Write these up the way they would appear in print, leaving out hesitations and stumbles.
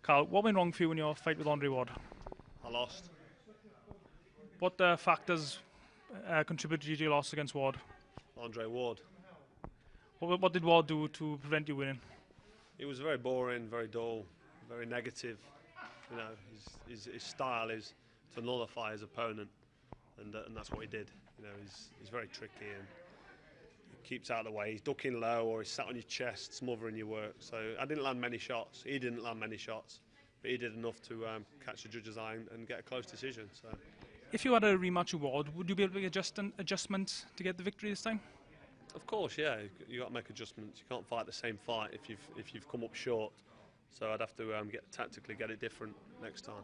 Carl, what went wrong for you in your fight with Andre Ward? I lost. What factors contributed to your loss against Ward? Andre Ward. What did Ward do to prevent you winning? He was very boring, very dull, very negative. You know, his style is to nullify his opponent, and that's what he did. You know, he's very tricky and he keeps out of the way. He's ducking low or he's sat on your chest, smothering your work. So I didn't land many shots. He didn't land many shots, but he did enough to catch the judge's eye and get a close decision. So, if you had a rematch with Ward, would you be able to make adjustment to get the victory this time? of course, yeah, you got to make adjustments. You can't fight the same fight if you've come up short. So I'd have to tactically get it different next time.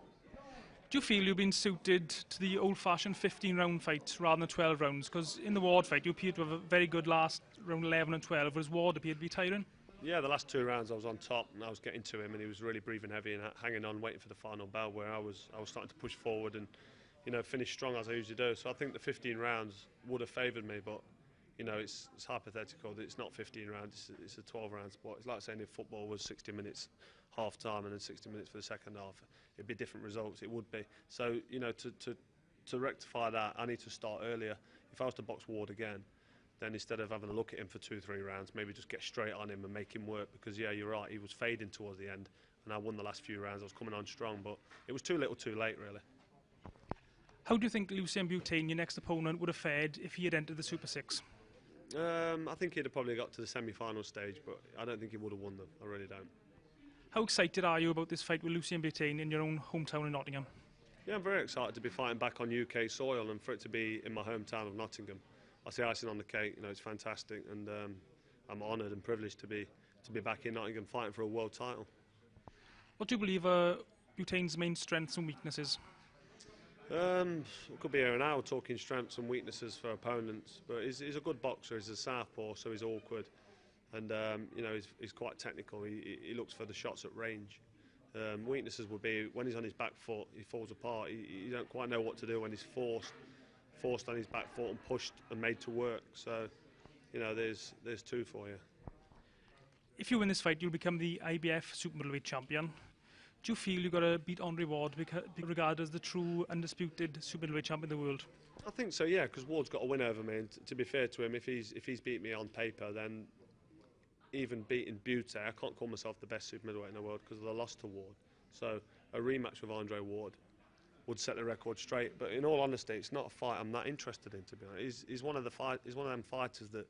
Do you feel you've been suited to the old-fashioned 15-round fight rather than 12 rounds? Because in the Ward fight, you appeared to have a very good last round 11 and 12, whereas Ward appeared to be tiring. Yeah, the last 2 rounds I was on top and I was getting to him, and he was really breathing heavy and hanging on, waiting for the final bell. Where I was starting to push forward and, you know, finish strong as I usually do. So I think the 15 rounds would have favoured me, but you know, it's hypothetical that it's not 15 rounds, it's a 12-round sport. It's like saying if football was 60 minutes half time and then 60 minutes for the second half, it'd be different results. It would be. So, you know, to rectify that, I need to start earlier. If I was to box Ward again, then instead of having a look at him for 2-3 rounds, maybe just get straight on him and make him work. Because yeah, you're right, he was fading towards the end, and I won the last few rounds. I was coming on strong, but it was too little, too late, really. How do you think Lucian Bute, your next opponent, would have fared if he had entered the Super 6? I think he'd have probably got to the semi-final stage, but I don't think he would have won them. I really don't. How excited are you about this fight with Lucian Bute in your own hometown in Nottingham? Yeah, I'm very excited to be fighting back on UK soil and for it to be in my hometown of Nottingham. I see icing on the cake. You know, it's fantastic, and I'm honoured and privileged to be back in Nottingham fighting for a world title. What do you believe are Bute's main strengths and weaknesses? We could be here an hour talking strengths and weaknesses for opponents, but he's a good boxer. He's a southpaw, so he's awkward, and you know, he's quite technical. He looks for the shots at range. Weaknesses would be when he's on his back foot, he falls apart. You don't quite know what to do when he's forced on his back foot and pushed and made to work. So, you know, there's 2 for you. If you win this fight, you'll become the IBF super middleweight champion. Do you feel you've got to beat Andre Ward, be regarded as the true undisputed super middleweight champion in the world? I think so, yeah, because Ward's got a win over me, and to be fair to him, if he's beat me on paper, then even beating Bute, I can't call myself the best super middleweight in the world because of the loss to Ward. So a rematch with Andre Ward would set the record straight. But in all honesty, it's not a fight I'm that interested in, to be honest. He's one of them fighters that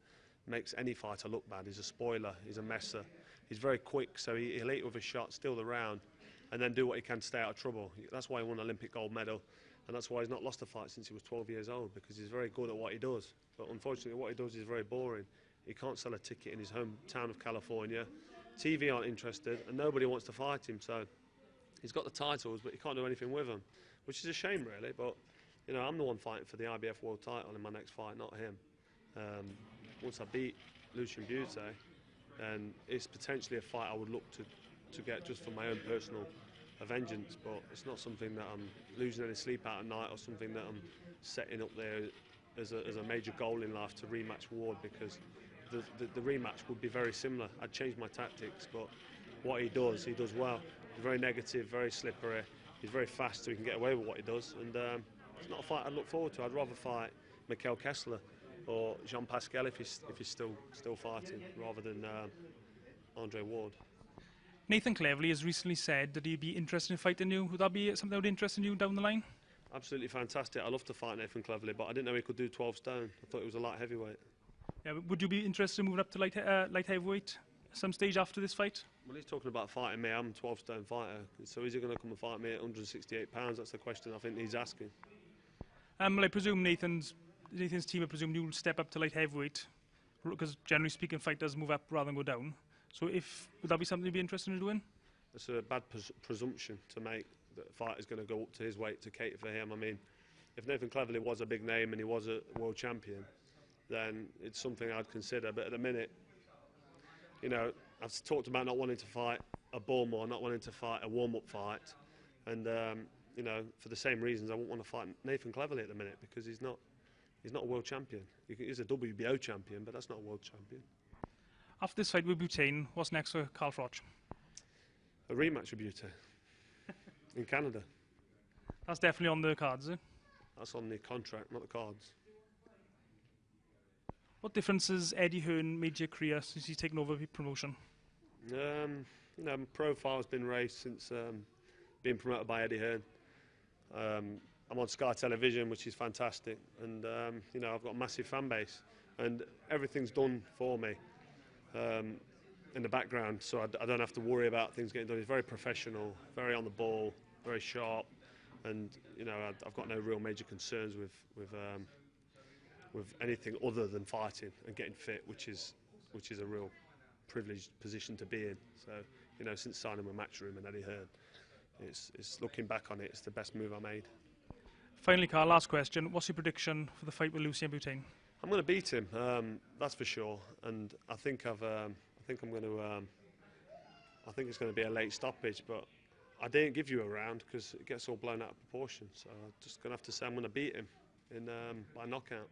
makes any fighter look bad. He's a spoiler, he's a messer. He's very quick, so he'll eat with a shot, steal the round, and then do what he can to stay out of trouble. That's why he won an Olympic gold medal, and that's why he's not lost a fight since he was 12 years old, because he's very good at what he does. But unfortunately, what he does is very boring. He can't sell a ticket in his hometown of California. TV aren't interested, and nobody wants to fight him. So he's got the titles, but he can't do anything with them, which is a shame, really. But you know, I'm the one fighting for the IBF world title in my next fight, not him. Once I beat Lucian Bute, then it's potentially a fight I would look to get just for my own personal vengeance, but it's not something that I'm losing any sleep out at night or something that I'm setting up there as a major goal in life to rematch Ward, because the rematch would be very similar. I'd change my tactics, but what he does well. He's very negative, very slippery, he's very fast, so he can get away with what he does, and it's not a fight I'd look forward to. I'd rather fight Mikel Kessler or Jean Pascal if he's still fighting, rather than Andre Ward. Nathan Cleverly has recently said that he'd be interested in fighting you. Would that be something that would interest you down the line? Absolutely fantastic. I love to fight Nathan Cleverly, but I didn't know he could do 12 stone. I thought he was a light heavyweight. Yeah, would you be interested in moving up to light heavyweight some stage after this fight? Well, he's talking about fighting me. I'm a 12 stone fighter, so is he going to come and fight me at 168 pounds? That's the question I think he's asking. Well, I presume Nathan's team, I presume you'll step up to light heavyweight, because generally speaking, fighters move up rather than go down. So would that be something you'd be interested in doing? It's a bad presumption to make that a fighter's going to go up to his weight to cater for him. I mean, if Nathan Cleverly was a big name and he was a world champion, then it's something I'd consider. But at the minute, you know, I've talked about not wanting to fight a Bullmore, not wanting to fight a warm-up fight, and you know, for the same reasons, I wouldn't want to fight Nathan Cleverly at the minute, because he's not a world champion. He's a WBO champion, but that's not a world champion. After this fight with Bute, what's next for Carl Froch? A rematch with Bute. In Canada. That's definitely on the cards, eh? That's on the contract, not the cards. What difference has Eddie Hearn made to your career since he's taken over the promotion? My profile's been raised since being promoted by Eddie Hearn. I'm on Sky Television, which is fantastic, and I've got a massive fan base, and everything's done for me in the background, so I don't have to worry about things getting done. He's very professional, very on the ball, very sharp, and I've got no real major concerns with anything other than fighting and getting fit, which is a real privileged position to be in. So since signing with Matchroom and Eddie Hearn, it's looking back on it, it's the best move I made. Finally, Carl, last question. What's your prediction for the fight with Lucian Bute? I'm going to beat him, that's for sure. And I think it's going to be a late stoppage, but I didn't give you a round because it gets all blown out of proportion. So I'm just going to have to say I'm going to beat him by knockout.